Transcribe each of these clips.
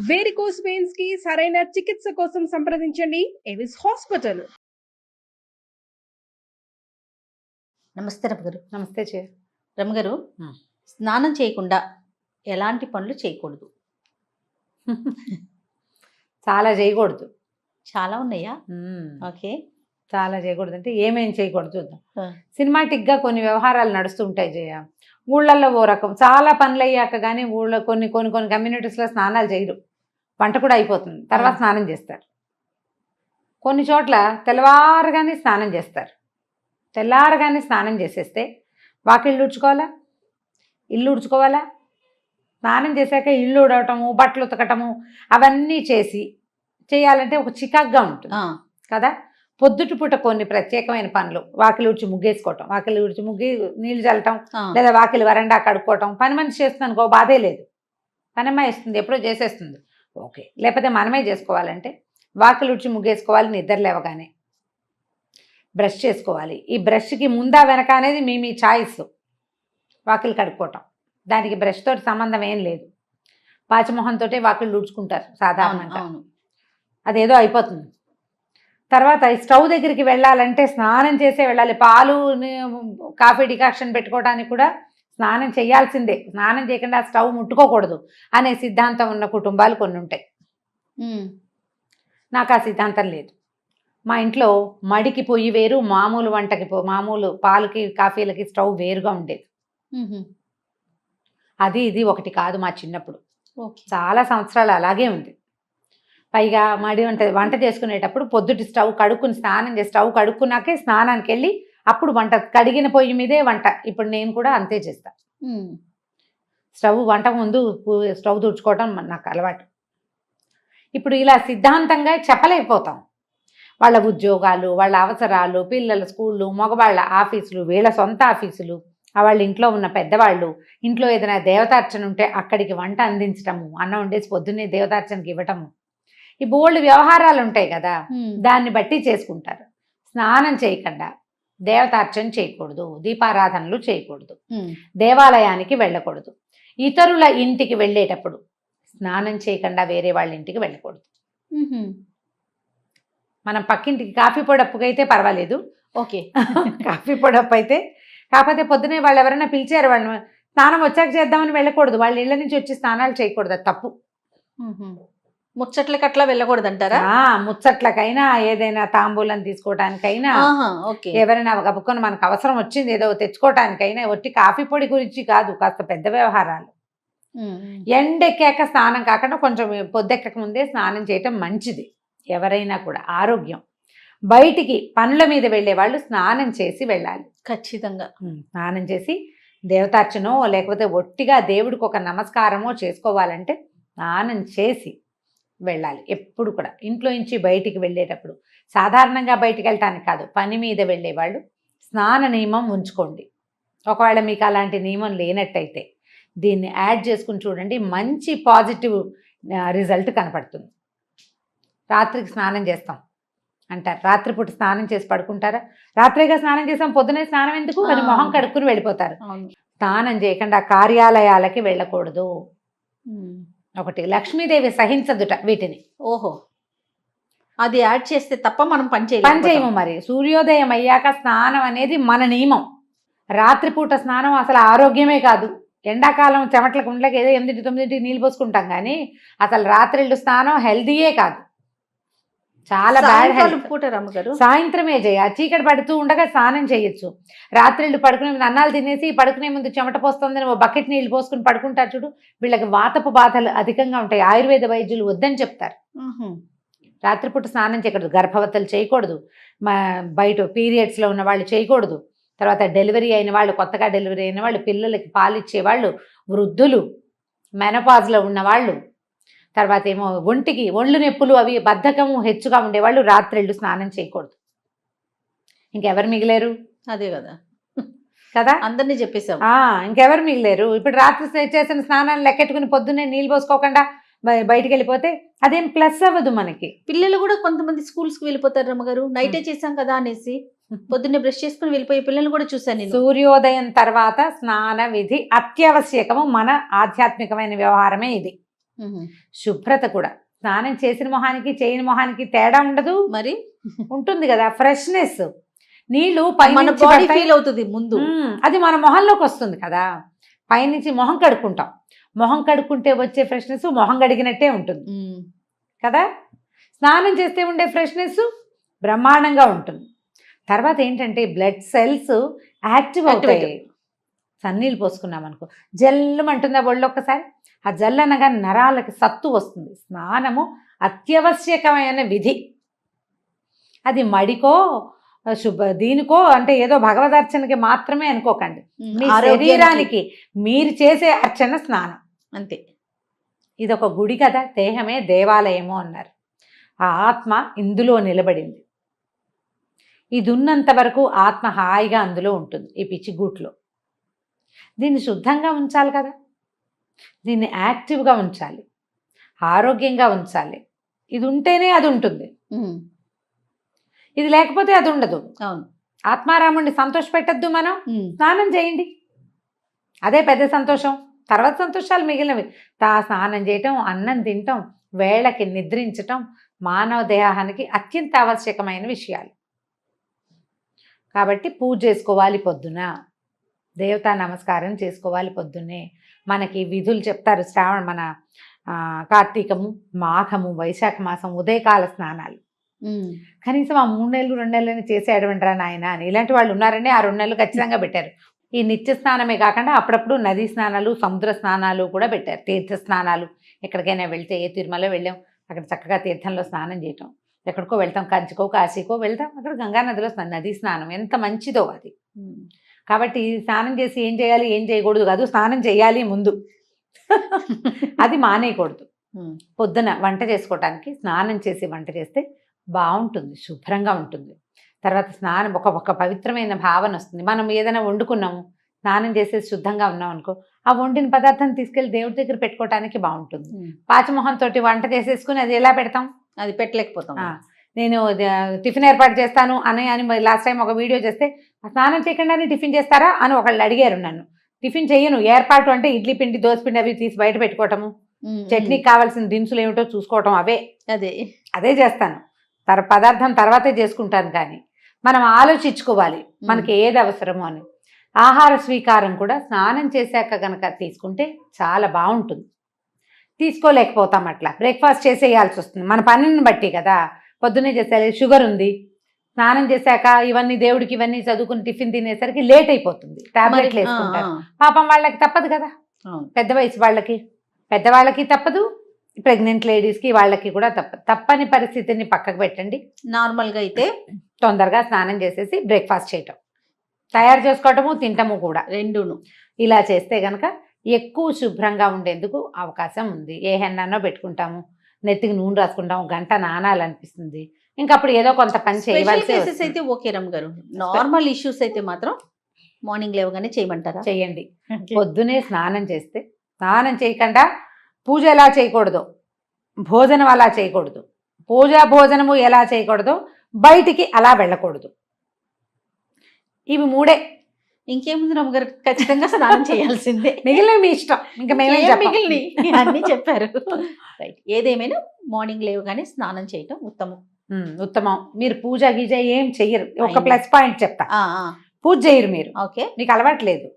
Varicose veins కి సరైన చికిత్స కోసం సంప్రదించండి ఎవిస్ హాస్పిటల్. నమస్తే రమగారు. నమస్తే రమగారు, స్నానం చేయకుండా ఎలాంటి పనులు చేయకూడదు? చాలా చేయకూడదు. చాలా ఉన్నాయా? ఓకే. చాలా చేయకూడదు అంటే ఏమేం చేయకూడదు చూద్దాం. సినిమాటిక్గా కొన్ని వ్యవహారాలు నడుస్తుంటాయి జయ. ఊళ్ళల్లో ఓ రకం చాలా పనులు అయ్యాక కానీ ఊళ్ళో కొన్ని కొన్ని కొన్ని కమ్యూనిటీస్లో స్నానాలు చేయరు. వంట కూడా అయిపోతుంది, తర్వాత స్నానం చేస్తారు. కొన్ని చోట్ల తెల్లవారుగానే స్నానం చేస్తారు. తెల్లారగానే స్నానం చేసేస్తే వాకిళ్ళు ఉడ్చుకోవాలా, ఇల్లు ఉడ్చుకోవాలా, స్నానం చేశాక ఇల్లు ఉడవటము, బట్టలు ఉతకటము అవన్నీ చేయాలంటే ఒక చికాగ్గా ఉంటుంది కదా. పొద్దుటి పూట కొన్ని ప్రత్యేకమైన పనులు, వాకిలి ఉడిచి ముగ్గేసుకోవటం, వాకిలి ఉడిచి ముగ్గి నీళ్లు చల్లటం, లేదా వాకిలి వరండా కడుక్కోవటం. పని మనిషి చేస్తుంది అనుకో బాధే లేదు, పనమ్మ వేస్తుంది, ఎప్పుడో చేసేస్తుంది, ఓకే. లేకపోతే మనమే చేసుకోవాలంటే వాకిలి ఉడిచి ముగ్గేసుకోవాలి, నిద్ర లేవగానే బ్రష్ చేసుకోవాలి. ఈ బ్రష్కి ముందా వెనక అనేది మీ చాయిస్. వాకిలి కడుక్కోవటం దానికి బ్రష్ తోటి సంబంధం ఏం లేదు. పాచిమొహంతో వాకిళ్ళు ఉడుచుకుంటారు సాధారణంగా, అదేదో అయిపోతుంది. తర్వాత ఈ స్టవ్ దగ్గరికి వెళ్ళాలంటే స్నానం చేసే వెళ్ళాలి. పాలు కాఫీ డికాక్షన్ పెట్టుకోవడానికి కూడా స్నానం చేయాల్సిందే. స్నానం చేయకుండా స్టవ్ ముట్టుకోకూడదు అనే సిద్ధాంతం ఉన్న కుటుంబాలు కొన్ని ఉంటాయి. నాకు ఆ సిద్ధాంతం లేదు. మా ఇంట్లో మడికి పొయ్యి వేరు, మామూలు వంటకి మామూలు పాలకి కాఫీలకి స్టవ్ వేరుగా ఉండేది. అది ఇది ఒకటి కాదు. మా చిన్నప్పుడు చాలా సంవత్సరాలు అలాగే ఉంది. పైగా మడి వంట చేసుకునేటప్పుడు పొద్దుటి స్టవ్ కడుక్కుని స్నానం చేసి స్టవ్ కడుక్కున్నాకే స్నానానికి వెళ్ళి అప్పుడు వంట, కడిగిన పొయ్యి మీదే వంట. ఇప్పుడు నేను కూడా అంతే చేస్తా. స్టవ్ వంట ముందు స్టవ్ తుడుచుకోవటం నాకు అలవాటు. ఇప్పుడు ఇలా సిద్ధాంతంగా చెప్పలేకపోతాం. వాళ్ళ ఉద్యోగాలు, వాళ్ళ అవసరాలు, పిల్లల స్కూళ్ళు, మగవాళ్ళ ఆఫీసులు, వీళ్ళ సొంత ఆఫీసులు, వాళ్ళ ఇంట్లో ఉన్న పెద్దవాళ్ళు, ఇంట్లో ఏదైనా దేవతార్చన ఉంటే అక్కడికి వంట అందించటము, అన్నం వండేసి పొద్దున్నే దేవతార్చనకి ఇవ్వటము, ఈ బోల్డ్ వ్యవహారాలు ఉంటాయి కదా, దాన్ని బట్టి చేసుకుంటారు. స్నానం చేయకుండా దేవతార్చన చేయకూడదు, దీపారాధనలు చేయకూడదు, దేవాలయానికి వెళ్ళకూడదు, ఇతరుల ఇంటికి వెళ్ళేటప్పుడు స్నానం చేయకుండా వేరే వాళ్ళ ఇంటికి వెళ్ళకూడదు. మనం పక్కింటికి కాఫీ పొడప్పుకి అయితే పర్వాలేదు, ఓకే. కాఫీ పొడప్పు అయితే, కాకపోతే పొద్దునే వాళ్ళు ఎవరైనా పిలిచారు, వాళ్ళు స్నానం వచ్చాక చేద్దామని వెళ్ళకూడదు. వాళ్ళ ఇళ్ళ నుంచి వచ్చి స్నానాలు చేయకూడదు, అది తప్పు. ముచ్చట్లకి అట్లా వెళ్ళకూడదు అంటారా? ముచ్చట్లకైనా, ఏదైనా తాంబూలం తీసుకోవటానికైనా, ఎవరైనా గబుక్కొని మనకు అవసరం వచ్చింది ఏదో తెచ్చుకోవటానికైనా, ఒట్టి కాఫీ పొడి గురించి కాదు, కాస్త పెద్ద వ్యవహారాలు. ఎండెక్కాక స్నానం కాకుండా కొంచెం పొద్దెక్కక ముందే స్నానం చేయటం మంచిది. ఎవరైనా కూడా ఆరోగ్యం. బయటికి పనుల మీద వెళ్ళే వాళ్ళు స్నానం చేసి వెళ్ళాలి ఖచ్చితంగా. స్నానం చేసి దేవతార్చనో లేకపోతే ఒట్టిగా దేవుడికి ఒక నమస్కారమో చేసుకోవాలంటే స్నానం చేసి వెళ్ళాలి. ఎప్పుడు కూడా ఇంట్లో నుంచి బయటికి వెళ్ళేటప్పుడు, సాధారణంగా బయటికి వెళ్ళటానికి కాదు, పని మీద వెళ్ళే వాళ్ళు స్నాన నియమం ఉంచుకోండి. ఒకవేళ మీకు అలాంటి నియమం లేనట్టయితే దీన్ని యాడ్ చేసుకుని చూడండి, మంచి పాజిటివ్ రిజల్ట్ కనపడుతుంది. రాత్రికి స్నానం చేస్తాం అంటారు, రాత్రిపూట స్నానం చేసి పడుకుంటారా? రాత్రిగా స్నానం చేసాం, పొద్దునే స్నానం ఎందుకు అని మొహం కడుక్కుని వెళ్ళిపోతారు. స్నానం చేయకుండా కార్యాలయాలకి వెళ్ళకూడదు. ఒకటి, లక్ష్మీదేవి సహించదుట వీటిని. ఓహో, అది యాడ్ చేస్తే తప్ప మనం పని చేయము. మరి సూర్యోదయం అయ్యాక స్నానం అనేది మన నియమం. రాత్రిపూట స్నానం అసలు ఆరోగ్యమే కాదు. ఎండాకాలం చెమట్లకు ఉండలేక ఏదో 8-9 నీళ్ళు పోసుకుంటాం, కానీ అసలు రాత్రిళ్ళు స్నానం హెల్దీయే కాదు, చాలా బ్యాడ్ హెల్త్. సాయంత్రమే చేయ, చీకటి పడుతూ ఉండగా స్నానం చేయొచ్చు. రాత్రిళ్ళు పడుకునే ముందు అన్నాలు తినేసి పడుకునే ముందు చెమట పోస్తుందని ఓ బకెట్ నీళ్ళు పోసుకుని పడుకుంటారు చూడు, వీళ్ళకి వాతపు బాధలు అధికంగా ఉంటాయి. ఆయుర్వేద వైద్యులు వద్దని చెప్తారు. రాత్రిపూట స్నానం చేయకూడదు. గర్భవతులు చేయకూడదు, బయట పీరియడ్స్లో ఉన్న వాళ్ళు చేయకూడదు. తర్వాత డెలివరీ అయిన వాళ్ళు, కొత్తగా డెలివరీ అయిన వాళ్ళు, పిల్లలకి పాలిచ్చే వాళ్ళు, వృద్ధులు, మెనోపాజ్లో ఉన్నవాళ్ళు, తర్వాత ఏమో ఒళ్ళు నొప్పులు అవి బద్ధకము హెచ్చుగా ఉండేవాళ్ళు రాత్రిళ్ళు స్నానం చేయకూడదు. ఇంకెవరు మిగిలేరు? అదే కదా కదా, అందరినీ చెప్పేసాం. ఇంకెవరు మిగిలేరు? ఇప్పుడు రాత్రి చేసిన స్నానాన్ని లెక్కెట్టుకుని పొద్దున్నే నీళ్ళు పోసుకోకుండా బయటికి వెళ్ళిపోతే అదేం ప్లస్ అవ్వదు మనకి. పిల్లలు కూడా కొంతమంది స్కూల్స్కి వెళ్ళిపోతారు రమ్మగారు, నైటే చేసాం కదా అనేసి పొద్దున్నే బ్రష్ చేసుకుని వెళ్ళిపోయే పిల్లలు కూడా చూశాను నేను. సూర్యోదయం తర్వాత స్నాన విధి అత్యావశ్యకము. మన ఆధ్యాత్మికమైన వ్యవహారమే ఇది. శుభ్రత కూడా, స్నానం చేసిన మొహానికి చేయని మొహానికి తేడా ఉండదు, మరి ఉంటుంది కదా ఫ్రెష్నెస్. నీళ్లు మన పైనుంచి బాడీ పడతాయి. ఫీల్ అవుతుంది ముందు. అది మన మొహంలోకి వస్తుంది కదా, పైనుంచి మొహం కడుక్కుంటాం, మొహం కడుక్కుంటే వచ్చే ఫ్రెష్నెస్ మొహం కడిగినట్టే ఉంటుంది కదా. స్నానం చేస్తే ఉండే ఫ్రెష్నెస్ బ్రహ్మాండంగా ఉంటుంది. తర్వాత ఏంటంటే బ్లడ్ సెల్స్ యాక్టివ్ అవుతాయి. సన్నీళ్ళు పోసుకున్నాం అనుకో జల్లుమంటుందా ఒళ్ళు ఒక్కసారి, ఆ జల్లు అనగా నరాలకి సత్తు వస్తుంది. స్నానము అత్యవశ్యకమైన విధి. అది మడికో దీనికో అంటే ఏదో భగవదర్చనకి మాత్రమే అనుకోకండి. మీ శరీరానికి మీరు చేసే అర్చన స్నానం అంతే. ఇది ఒక గుడి కదా, దేహమే దేవాలయము అన్నారు. ఆ ఆత్మ ఇందులో నిలబడింది. ఇది ఉన్నంత వరకు ఆత్మ హాయిగా అందులో ఉంటుంది, ఈ పిచ్చిగూట్లో. దీన్ని శుద్ధంగా ఉంచాలి కదా, దీన్ని యాక్టివ్గా ఉంచాలి, ఆరోగ్యంగా ఉంచాలి. ఇది ఉంటేనే అది ఉంటుంది, ఇది లేకపోతే అది ఉండదు. అవును. ఆత్మారాముడిని సంతోష పెట్టద్దు మనం. స్నానం చేయండి, అదే పెద్ద సంతోషం. తర్వాత సంతోషాలు మిగిలినవి. స్నానం చేయటం, అన్నం తినటం, వేళకి నిద్రించటం మానవ దేహానికి అత్యంత ఆవశ్యకమైన విషయాలు. కాబట్టి పూజ చేసుకోవాలి పొద్దున, దేవతా నమస్కారం చేసుకోవాలి పొద్దున్నే. మనకి విధులు చెప్తారు. మన కార్తీకము, మాఘము, వైశాఖ మాసం ఉదయకాల స్నానాలు. కనీసం ఆ 3 నెలలు 2 నెలలని చేసేయడమంటారా నాయన అని ఇలాంటి వాళ్ళు ఉన్నారని ఆ 2 నెలలు ఖచ్చితంగా పెట్టారు. ఈ నిత్య స్నానమే కాకుండా అప్పుడప్పుడు నదీ స్నానాలు, సముద్ర స్నానాలు కూడా పెట్టారు. తీర్థ స్నానాలు, ఎక్కడికైనా వెళ్తే, ఏ తిరుమల వెళ్ళాం అక్కడ చక్కగా తీర్థంలో స్నానం చేయటం, ఎక్కడికో వెళ్తాం, కంచికో కాశీకో వెళ్తాం, అక్కడ గంగానదిలో నదీ స్నానం ఎంత మంచిదో అది. కాబట్టి స్నానం చేసి ఏం చేయాలి ఏం చేయకూడదు కాదు, స్నానం చేయాలి ముందు. అది మానేయకూడదు. పొద్దున వంట చేసుకోవటానికి స్నానం చేసి వంట చేస్తే బాగుంటుంది, శుభ్రంగా ఉంటుంది. తర్వాత స్నానం ఒక పవిత్రమైన భావన వస్తుంది. మనం ఏదైనా వండుకున్నాము, స్నానం చేసేసి శుద్ధంగా ఉన్నాం అనుకో, ఆ వండిన పదార్థాన్ని తీసుకెళ్లి దేవుడి దగ్గర పెట్టుకోవటానికి బాగుంటుంది. పాచమొహంతో వంట చేసేసుకుని అది ఎలా పెడతాం, అది పెట్టలేకపోతాం. నేను టిఫిన్ ఏర్పాటు చేస్తాను అని లాస్ట్ టైం ఒక వీడియో చేస్తే, స్నానం చేయకుండానే టిఫిన్ చేస్తారా అని ఒకళ్ళు అడిగారు నన్ను. టిఫిన్ చెయ్యను, ఏర్పాటు అంటే ఇడ్లీ పిండి, దోశ పిండి అవి తీసి బయట పెట్టుకోవటము, చట్నీకి కావాల్సిన దినుసులు ఏమిటో చూసుకోవటం, అదే చేస్తాను. పదార్థం తర్వాతే చేసుకుంటాను. కానీ మనం ఆలోచించుకోవాలి మనకి ఏది అవసరమో అని. ఆహార స్వీకారం కూడా స్నానం చేశాక గనక తీసుకుంటే చాలా బాగుంటుంది. తీసుకోలేకపోతాం, అట్లా బ్రేక్ఫాస్ట్ చేసేయాల్సి వస్తుంది మన పనిని బట్టి కదా. పొద్దున్నే చేసేయాలి, షుగర్ ఉంది, స్నానం చేశాక ఇవన్నీ దేవుడికి ఇవన్నీ చదువుకుని టిఫిన్ తినేసరికి లేట్ అయిపోతుంది, టాబ్లెట్లు వేసుకుంటారు. పాపం వాళ్ళకి తప్పదు కదా, పెద్ద వయసు పెద్దవాళ్ళకి తప్పదు, ప్రెగ్నెంట్ లేడీస్కి వాళ్ళకి కూడా తప్పని పరిస్థితిని పక్కకు పెట్టండి. నార్మల్గా అయితే తొందరగా స్నానం చేసేసి బ్రేక్ఫాస్ట్ చేయటం, తయారు చేసుకోవటము, తింటము కూడా రెండును. ఇలా చేస్తే కనుక ఎక్కువ శుభ్రంగా ఉండేందుకు అవకాశం ఉంది. ఏ హెన్నో పెట్టుకుంటాము, నెత్తికి నూనె రాసుకుంటాము, గంట నానాలనిపిస్తుంది, ఇంకా అప్పుడు ఏదో కొంత పని చేయవలసి అయితే ఓకే రమ్మ గారు. నార్మల్ ఇష్యూస్ అయితే మాత్రం మార్నింగ్ లేవగానే చేయమంటారా? చేయండి. పొద్దునే స్నానం చేస్తే, స్నానం చేయకుండా పూజ ఎలా చేయకూడదు, భోజనం అలా చేయకూడదు, భోజనము ఎలా చేయకూడదు, బయటికి అలా వెళ్ళకూడదు. ఇవి 3. ఇంకేముంది రమ్మగారు, ఖచ్చితంగా స్నానం చేయాల్సిందే. మిగిలిన మీ ఇష్టం, ఇంకా మేమే మిగిలిన అన్ని చెప్పారు. రైట్. ఏదేమైనా మార్నింగ్ లేవగానే స్నానం చేయటం ఉత్తమం. మీరు పూజ గీజ ఏం చెయ్యరు. ఒక ప్లస్ పాయింట్ చెప్తా, పూజ చేయరు మీరు. ఓకే, మీకు అలవాట్లేదు.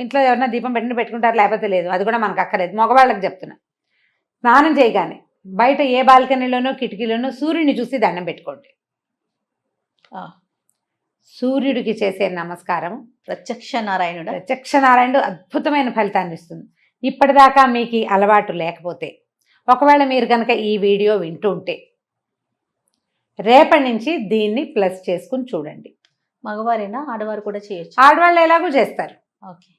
ఇంట్లో ఎవరైనా దీపం పెట్టుకుంటారు, లేకపోతే లేదు, అది కూడా మనకు అక్కర్లేదు. మగవాళ్ళకి చెప్తున్నా, స్నానం చేయగానే బయట ఏ బాల్కనీలోనో కిటికీలోనో సూర్యుని చూసి దండం పెట్టుకోండి. సూర్యుడికి చేసే నమస్కారం ప్రత్యక్ష నారాయణుడు అద్భుతమైన ఫలితాన్ని ఇస్తుంది. ఇప్పటిదాకా మీకు అలవాటు లేకపోతే, ఒకవేళ మీరు కనుక ఈ వీడియో వింటూ ఉంటే, రేపటి నుంచి దీన్ని ప్లస్ చేసుకుని చూడండి. మగవారైనా ఆడవారు కూడా చేయొచ్చు? ఆడవాళ్ళు ఎలాగో చేస్తారు. ఓకే,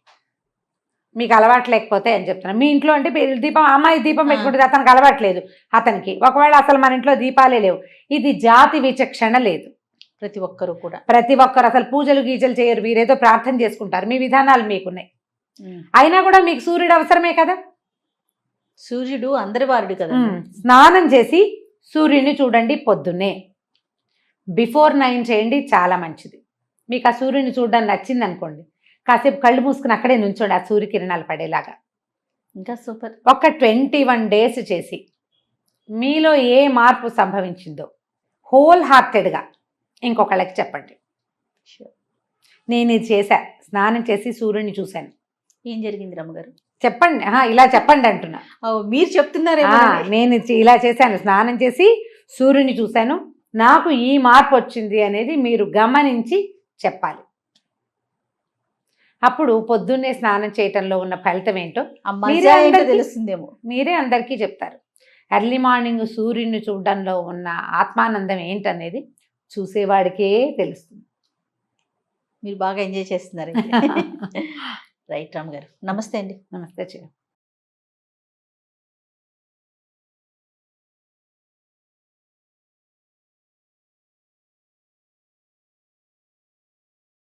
మీకు అలవాటు లేకపోతే అని చెప్తున్నాను. మీ ఇంట్లో అంటే దీపం, అమ్మాయి దీపం పెట్టుకుంటుంది, అతనికి అలవాట్లేదు, అతనికి ఒకవేళ అసలు మన ఇంట్లో దీపాలే లేవు, ఇది జాతి విచక్షణ లేదు. ప్రతి ఒక్కరు అసలు పూజలు గీజలు చేయరు, వీరేదో ప్రార్థన చేసుకుంటారు, మీ విధానాలు మీకున్నాయి. అయినా కూడా మీకు సూర్యుడు అవసరమే కదా. సూర్యుడు అందరి వారుడు కదా. స్నానం చేసి సూర్యుడిని చూడండి పొద్దున్నే. బిఫోర్ 9 చేయండి, చాలా మంచిది. మీకు ఆ సూర్యుని చూడడానికి నచ్చింది అనుకోండి, కాసేపు కళ్ళు మూసుకుని అక్కడే నుంచోండి, ఆ సూర్యకిరణాలు పడేలాగా. ఇంకా సూపర్. ఒక 21 డేస్ చేసి మీలో ఏ మార్పు సంభవించిందో హోల్ హార్టెడ్గా ఇంకొకళ్ళకి చెప్పండి. నేను ఇది చేశా, స్నానం చేసి సూర్యుని చూశాను. ఏం జరిగింది రమ్మగారు? చెప్పండి, ఇలా చెప్పండి అంటున్నా. మీరు చెప్తున్నారేమో. నేను ఇలా చేశాను, స్నానం చేసి సూర్యుని చూశాను, నాకు ఈ మార్పు వచ్చింది అనేది మీరు గమనించి చెప్పాలి. అప్పుడు పొద్దున్నే స్నానం చేయటంలో ఉన్న ఫలితం ఏంటో తెలుస్తుందేమో, మీరే అందరికీ చెప్తారు. ఎర్లీ మార్నింగ్ సూర్యుని చూడడంలో ఉన్న ఆత్మానందం ఏంటనేది చూసేవాడికే తెలుస్తుంది. మీరు బాగా ఎంజాయ్ చేస్తున్నారు. రైట్ రామ్ గారు, నమస్తే అండి. నమస్తే.